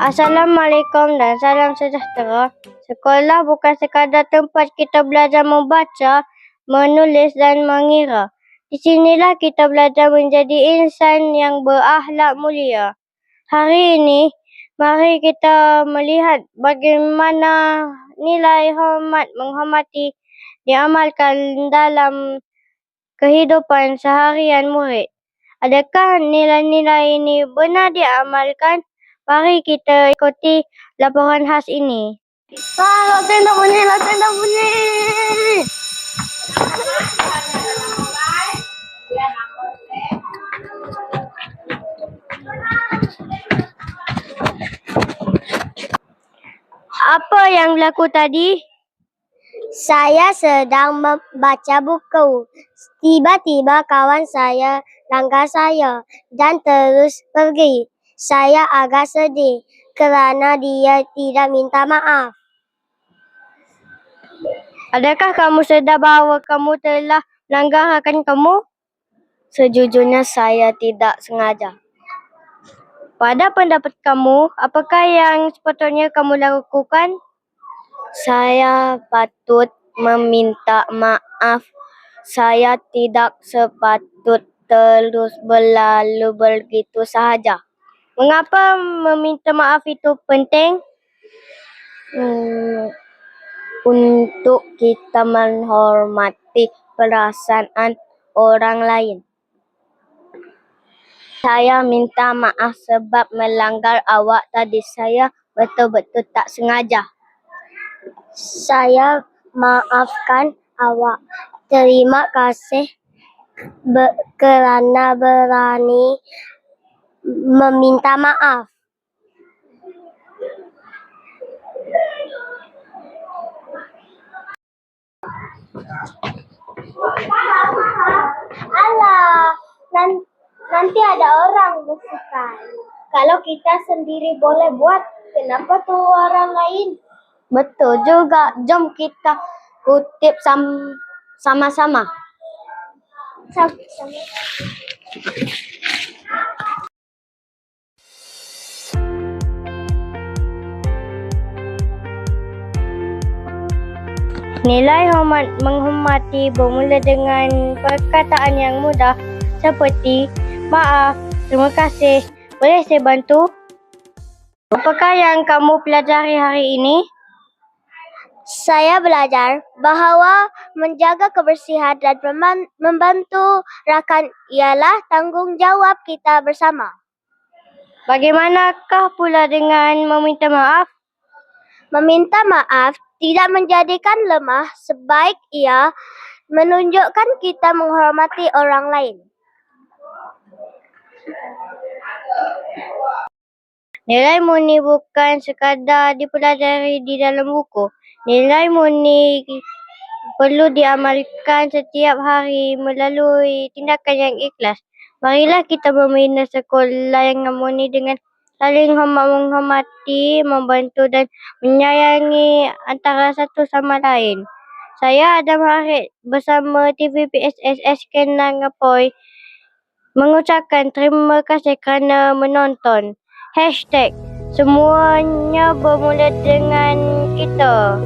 Assalamualaikum dan salam sejahtera. Sekolah bukan sekadar tempat kita belajar membaca, menulis dan mengira. Di sinilah kita belajar menjadi insan yang berakhlak mulia. Hari ini, mari kita melihat bagaimana nilai hormat menghormati diamalkan dalam kehidupan seharian murid. Adakah nilai-nilai ini benar diamalkan? Mari kita ikuti laporan khas ini. Loteng dah bunyi. Apa yang berlaku tadi? Saya sedang membaca buku. Tiba-tiba kawan saya langgar saya dan terus pergi. Saya agak sedih kerana dia tidak minta maaf. Adakah kamu sedar bahawa kamu telah melanggar hak kamu? Sejujurnya saya tidak sengaja. Pada pendapat kamu, apakah yang sepatutnya kamu lakukan? Saya patut meminta maaf. Saya tidak sepatut terus berlalu begitu sahaja. Mengapa meminta maaf itu penting? Untuk kita menghormati perasaan orang lain. Saya minta maaf sebab melanggar awak tadi. Saya betul-betul tak sengaja. Saya maafkan awak. Terima kasih kerana berani meminta maaf. Alah, nanti ada orang bersukai. Kalau kita sendiri boleh buat, kenapa tu orang lain? Betul juga. Jom kita kutip sama-sama. Nilai hormat menghormati bermula dengan perkataan yang mudah seperti maaf, terima kasih, boleh saya bantu? Apakah yang kamu pelajari hari ini? Saya belajar bahawa menjaga kebersihan dan membantu rakan ialah tanggungjawab kita bersama. Bagaimanakah pula dengan meminta maaf? Meminta maaf tidak menjadikan lemah, sebaik ia menunjukkan kita menghormati orang lain. Nilai murni bukan sekadar dipelajari di dalam buku. Nilai murni perlu diamalkan setiap hari melalui tindakan yang ikhlas. Marilah kita membina sekolah yang murni dengan saling menghormati, membantu dan menyayangi antara satu sama lain. Saya Adam Harid bersama TVPSS Kenang Apoy mengucapkan terima kasih kerana menonton. #semuanya bermula dengan kita.